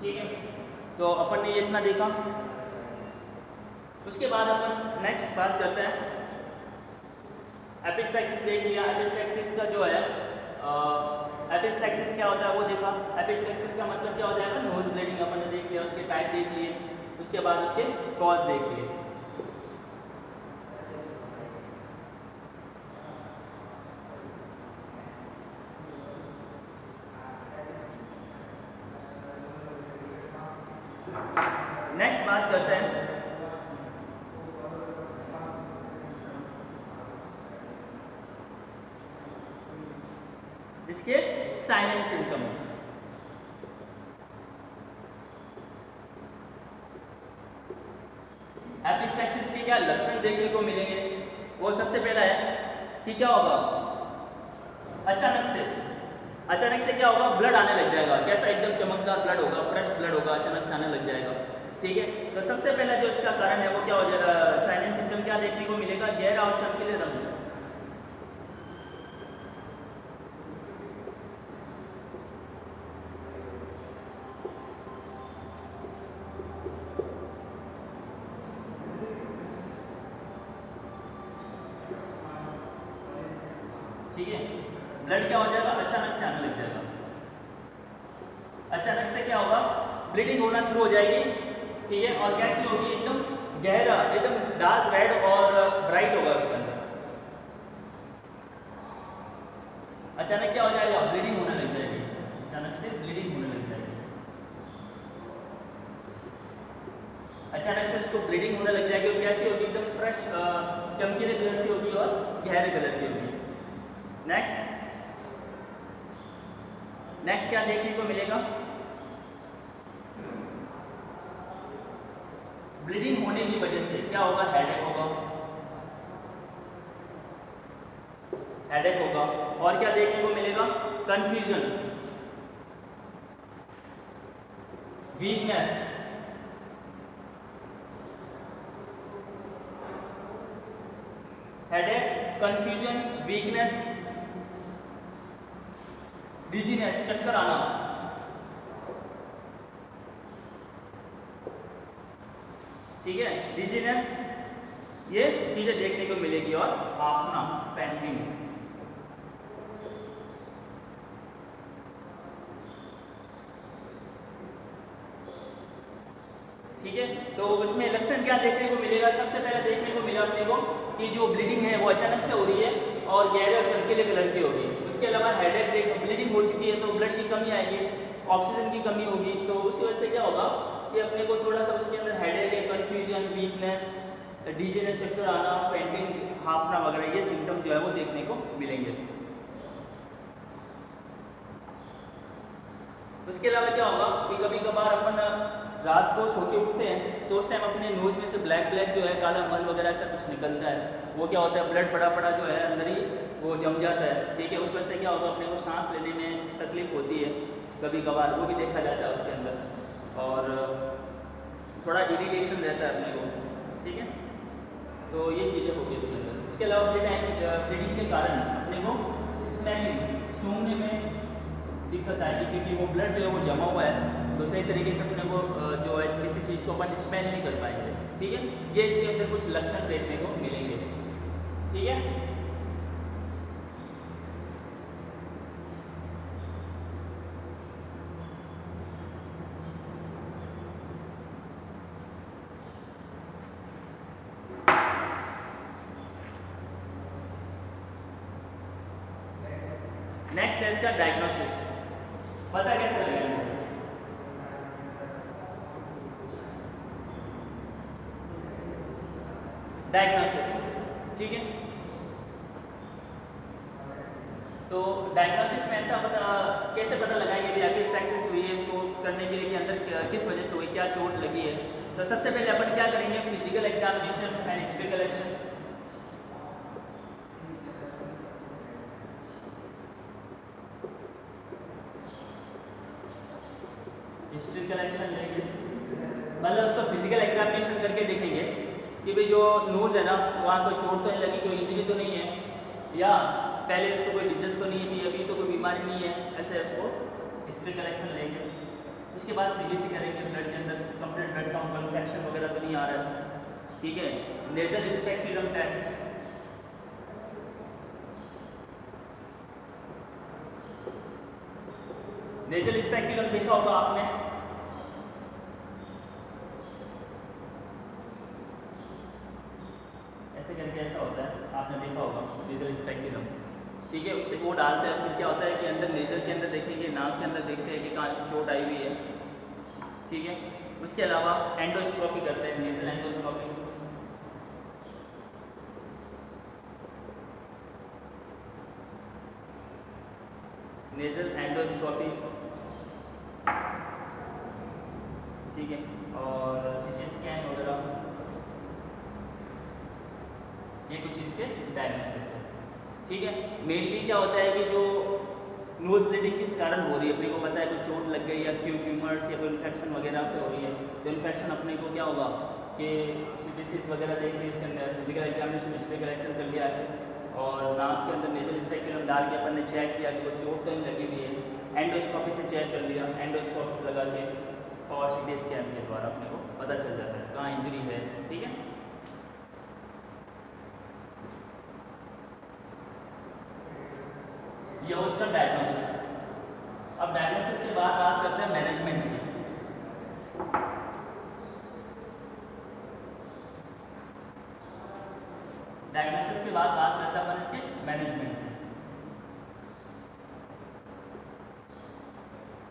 ठीक है, तो अपन ने ये इतना देखा। उसके बाद अपन नेक्स्ट बात करते हैं, एपिस्टैक्सिस देख लिया। एपिस्टैक्सिस का जो है एपिस्टैक्सिस क्या होता है वो देखा। एपिस्टैक्सिस का मतलब क्या होता है, नोज ब्लीडिंग अपन ने देख लिया, उसके टाइप देख लिए, उसके बाद उसके कॉज देख लिए। नेक्स्ट बात करते हैं इसके साइन एंड सिम्टम। एपिस्टैक्सिस के क्या लक्षण देखने को मिलेंगे, वो सबसे पहला है कि क्या होगा, अचानक से क्या होगा, ब्लड आने लग जाएगा। कैसा, एकदम चमकदार ब्लड होगा, फ्रेश ब्लड होगा, अचानक से आने लग जाएगा। ठीक है, तो सबसे पहला जो इसका कारण है वो क्या हो जाएगा, साइन एंड सिम्टम क्या देखने को मिलेगा, गहरा और चमकीले रंग। ठीक है, ब्लड क्या हो जाएगा, अचानक से आने लग जाएगा। अचानक से क्या होगा, ब्लीडिंग होना शुरू हो जाएगी। ठीक है, और कैसी होगी, एकदम गहरा, एकदम डार्क रेड और ब्राइट होगा उसके अंदर। अचानक क्या हो जाएगा, ब्लीडिंग होने लग जाएगी, अचानक से ब्लीडिंग होने लग जाएगी। अचानक से उसको ब्लीडिंग होने लग जाएगी और कैसी होगी, एकदम फ्रेश चमकीले कलर की होगी और गहरे कलर की होगी। नेक्स्ट क्या देखने को मिलेगा, ब्लीडिंग होने की वजह से क्या होगा, हेडेक होगा। और क्या देखने को मिलेगा, confusion, weakness, headache, confusion, weakness, dizziness, चक्कर आना। ठीक है, डिजीनेस, ये चीजें देखने को मिलेगी। और हाफना, फैंटिंग। ठीक है, तो उसमें लक्षण क्या देखने को मिलेगा, सबसे पहले देखने को मिला अपने को कि जो ब्लीडिंग है वो अचानक से हो रही है और गहरे और चमकीले कलर की होगी। उसके अलावा हेडेक, ब्लीडिंग हो चुकी है तो ब्लड की कमी आएगी, ऑक्सीजन की कमी होगी, तो उसी वजह से क्या होगा कि अपने को थोड़ा सा उसके अंदर हेडेक है, कन्फ्यूजन, वीकनेस, डिजीनेस, चक्कर आना, फेंटिंग, हाफना वगैरह ये सिम्टम जो है वो देखने को मिलेंगे। उसके अलावा क्या होगा कि कभी कभार अपन रात को सो के उठते हैं तो उस टाइम अपने नोज में से ब्लैक जो है, काला मल वगैरह ऐसा कुछ निकलता है। वो क्या होता है, ब्लड पड़ा जो है अंदर ही वो जम जाता है। ठीक है, उस वजह से क्या होगा, अपने को सांस लेने में तकलीफ होती है कभी कभार, वो भी देखा जाता है उसके अंदर। और थोड़ा इरिटेशन रहता है अपने को। ठीक है, तो ये चीज़ें होती है उसके अंदर। उसके अलावा ब्लीडिंग के कारण अपने को स्मेलिंग, सूंघने में दिक्कत आएगी, क्योंकि वो ब्लड जो है वो जमा हुआ है, तो सही तरीके से अपने को जो है किसी चीज़ को अपन स्मेल नहीं कर पाएंगे। ठीक है, ये इसके अंदर कुछ लक्षण देखने को मिलेंगे। ठीक है, नेक्स्ट है इसका डायग्नोसिस। पता कैसे लगेगा, डायग्नोसिस। ठीक है, तो डायग्नोसिस में ऐसा कैसे पता लगाएंगे कि एपिस्टैक्सिस हुई है, इसको करने के लिए कि अंदर किस वजह से हुई, क्या चोट लगी है। तो सबसे पहले अपन क्या करेंगे, physical examination and history collection. History collection लेंगे, मतलब उसको फिजिकल एग्जामिनेशन करके देखेंगे कि भाई जो नोज है ना, वहाँ कोई चोट तो नहीं लगी, कोई इंजरी तो नहीं है, या पहले उसको कोई डिजीज तो नहीं थी, अभी तो कोई बीमारी नहीं है, ऐसे उसको हिस्ट्री कलेक्शन लेंगे। उसके बाद सीबीसी करेंगे, ब्लड के अंदर कंप्लीट ब्लड काउंट, इन्फेक्शन वगैरह तो नहीं आ रहा है, ठीक है। Nasal speculum test, nasal speculum देखा होगा आपने, ऐसे करके ऐसा होता है, आपने देखा होगा नेजल स्पेक्यूलम, ठीक है। उससे वो डालते हैं, फिर क्या होता है कि अंदर नेजल के अंदर देखेंगे, नाक के अंदर देखते हैं कि कहाँ चोट आई हुई है, ठीक है। उसके अलावा एंडोस्कोपी करते हैं, नेजल एंडोस्कोपी, नेजल एंडोस्कोपी, ठीक है। और सीटी स्कैन वगैरह, ये कुछ इसके डायग्नोसिस है, ठीक है। मेनली क्या होता है कि जो नोज ब्लीडिंग किस कारण हो रही है, अपने को पता है कोई चोट लग गई या ट्यूमर्स या कोई इन्फेक्शन वगैरह से हो रही है, तो इन्फेक्शन अपने को क्या होगा कि सीटीसीस वगैरह देख ली, इसके अंदर फिजिकल एग्जामिनेशन हिस्ट्री कलेक्शन कर लिया है, और नाक के अंदर नेजल स्पेक्यूलम डाल के अपन ने चेक किया कि वो चोट तो नहीं लगी हुई है, एंडोस्कोपी से चेक कर लिया, एंडोस्कोप लगा के, और सीटी स्कैन के द्वारा अपने को पता चल जाता है कहाँ इंजरी है, ठीक है। ये उसका डायग्नोसिस। अब डायग्नोसिस के बाद बात करते हैं मैनेजमेंट की। डायग्नोसिस के बाद बात करते हैं अपन इसके मैनेजमेंट।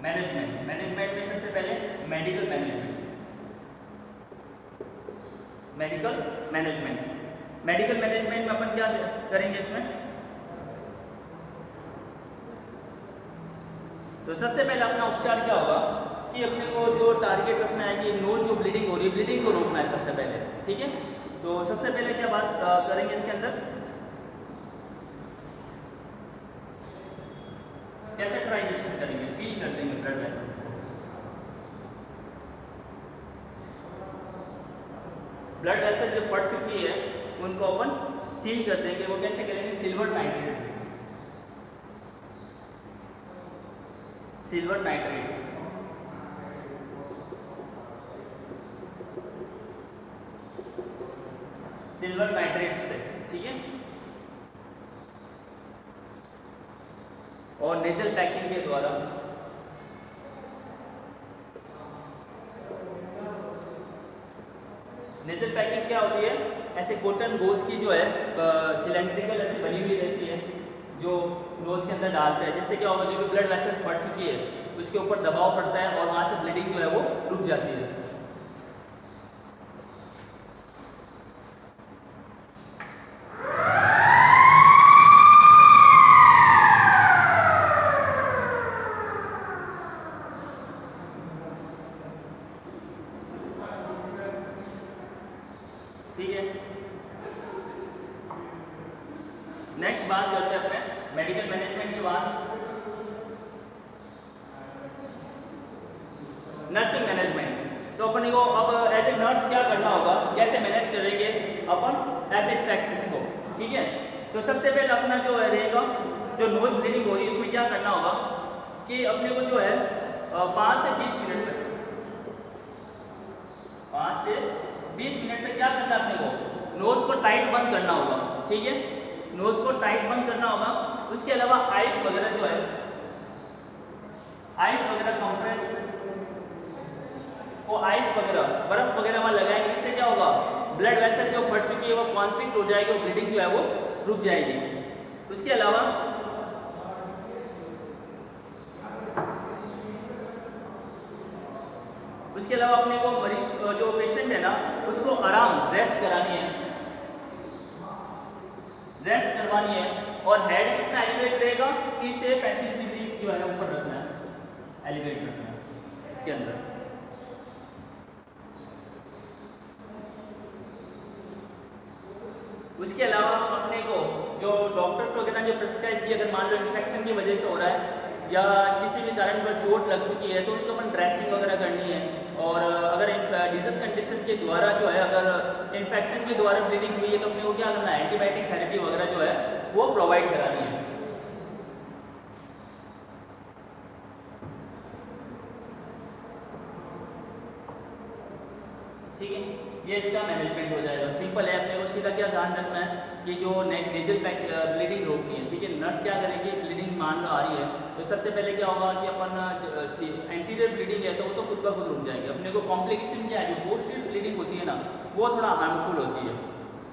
मैनेजमेंट में सबसे पहले मेडिकल मैनेजमेंट। मेडिकल मैनेजमेंट में अपन क्या करेंगे इसमें, तो सबसे पहले अपना उपचार क्या होगा कि अपने को जो टारगेट रखना है कि नोज जो ब्लीडिंग हो रही है, ब्लीडिंग को रोकना है सबसे पहले, ठीक है। तो सबसे पहले क्या बात करेंगे इसके अंदर, कैथेटराइजेशन करेंगे, सील कर देंगे ब्लड वेसल्स को। ब्लड वेसल जो फट चुकी है उनको अपन सील कर देंगे। वो कैसे करेंगे, silver nitrate, silver nitrate, silver nitrate से, ठीक है। और नेजल पैकिंग के द्वारा, नेजल पैकिंग क्या होती है, ऐसे कॉटन गोज की जो है सिलेंड्रिकल ऐसी बनी हुई रहती है, जो नोज के अंदर डालते हैं, जिससे क्या होगा जो भी ब्लड वेसल्स फट चुकी है उसके ऊपर दबाव पड़ता है और वहाँ से ब्लीडिंग जो है वो रुक जाती है। ठीक है, नेक्स्ट बात करते हैं अपने मेडिकल मैनेजमेंट के बाद नर्सिंग मैनेजमेंट। तो अपन को अब एज ए नर्स क्या करना होगा, कैसे मैनेज करेंगे अपन एपिस्टैक्सिस को, ठीक है। तो सबसे पहले अपना जो रहेगा, जो नोज ब्लीडिंग हो रही है उसमें क्या करना होगा कि अपने को जो है 5 से 20 मिनट तक, 5 से 20 मिनट तक क्या करना है अपने को, नोज को टाइट बंद करना होगा, ठीक है। नोज को टाइट बंद करना होगा। उसके अलावा आइस वगैरह जो है, आइस वगैरह कंप्रेस, वो आइस वगैरह बर्फ वगैरह वहाँ लगाएंगे, जिससे क्या होगा ब्लड वेसल जो फट चुकी है वो कॉन्स्ट्रिक्ट हो जाएगी और ब्लीडिंग जो है वो रुक जाएगी। उसके अलावा अपने को मरीज जो पेशेंट है ना उसको आराम रेस्ट करानी है, रेस्ट करवानी है। और हेड कितना एलिवेट रहेगा, 30 से 35 डिग्री जो है ऊपर रखना है, एलिवेट रखना है इसके अंदर। उसके अलावा अपने को जो डॉक्टर्स वगैरह जो प्रिस्क्राइब किए, अगर मान लो इन्फेक्शन की वजह से हो रहा है या किसी भी कारण पर चोट लग चुकी है तो उसको अपन ड्रेसिंग वगैरह करनी है। और अगर डिजीज कंडीशन के द्वारा जो है, अगर इन्फेक्शन के द्वारा ब्लीडिंग हुई है तो अपने को क्या करना है, एंटीबायोटिक थेरेपी वगैरह जो है वो प्रोवाइड करानी है। ये इसका मैनेजमेंट हो जाएगा। सिंपल है। अपने को सीधा क्या ध्यान रखना है कि जो नेजल ब्लीडिंग रोकनी है, ठीक है। नर्स क्या करेगी, ब्लीडिंग मान लो आ रही है तो सबसे पहले क्या होगा कि अपन एंटीरियर ब्लीडिंग है तो वो तो खुद ब खुद रुक जाएगी। अपने को कॉम्प्लिकेशन क्या है, जो पोस्टीरियर ब्लीडिंग होती है ना वो थोड़ा हार्मफुल होती है,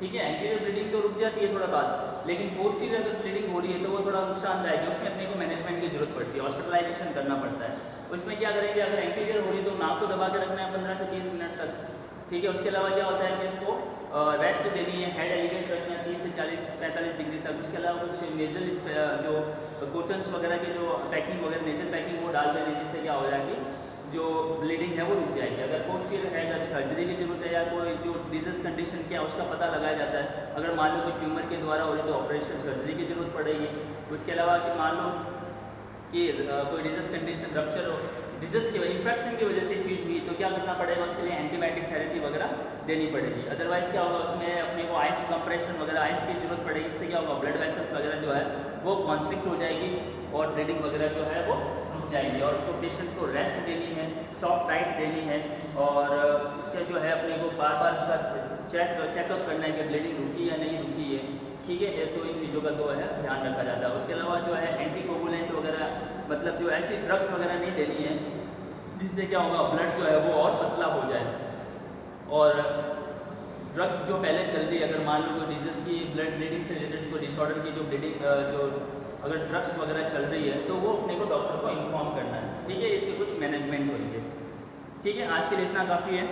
ठीक है। एंटीरियर ब्लीडिंग तो रुक जाती है थोड़ा बाद, लेकिन पोस्टीरियर अगर ब्लीडिंग हो रही है तो वो थोड़ा नुकसानदायक है, उसमें अपने को मैनेजमेंट की जरूरत पड़ती है, हॉस्पिटलाइजेशन करना पड़ता है। उसमें क्या करेंगे, अगर एंटीरियर हो रही है तो नाक को दबा के रखना है 15 से 30 मिनट तक, ठीक है। उसके अलावा क्या होता है कि इसको रेस्ट देनी है, हेड एलिवेट रखना है 30 से 40-45 डिग्री तक। उसके अलावा कुछ नेजल जो कॉटन्स वगैरह की जो पैकिंग वगैरह नेजल पैकिंग वो डाल देनी, जिससे क्या हो जाएगी जो ब्लीडिंग है वो रुक जाएगी। अगर पोस्टीरियर है, अगर सर्जरी की जरूरत है या कोई जो डिजीज कंडीशन क्या है उसका पता लगाया जाता है। अगर मान लो कोई ट्यूमर के द्वारा हो रही तो ऑपरेशन सर्जरी की जरूरत पड़ेगी। उसके अलावा कि मान लो कि कोई डिजीज कंडीशन रप्चर हो, डिजीज की इन्फेक्शन की वजह से चीज़ हुई तो क्या करना पड़ेगा, उसके लिए एंटीबायोटिक थेरेपी वगैरह देनी पड़ेगी। अदरवाइज क्या होगा, उसमें अपने को आइस कंप्रेशन वगैरह आइस की जरूरत पड़ेगी। इससे क्या होगा, ब्लड वेसल्स वगैरह जो है वो कॉन्स्ट्रिक्ट हो जाएगी और ब्लीडिंग वगैरह जो है वो रुक जाएगी। और उसको पेशेंट को रेस्ट देनी है, सॉफ्ट टाइट देनी है और उसका जो है अपने को बार बार उसका चेकअप करना है कि ब्लीडिंग रुकी या नहीं रुकी है, ठीक है। तो इन चीज़ों का तो है ध्यान रखा जाता है। उसके अलावा जो है एंटीकोगुलेंट वगैरह, मतलब जो ऐसी ड्रग्स वगैरह नहीं देनी है जिससे क्या होगा ब्लड जो है वो और पतला हो जाए। और ड्रग्स जो पहले चल रही है, अगर मान लो कोई डिजीज़ की ब्लड ब्लीडिंग से रिलेटेड कोई डिसऑर्डर की जो ब्लीडिंग जो अगर ड्रग्स वगैरह चल रही है तो वो अपने को डॉक्टर को इन्फॉर्म करना है, ठीक है। इसके कुछ मैनेजमेंट होंगे, ठीक है। आज के लिए इतना काफ़ी है।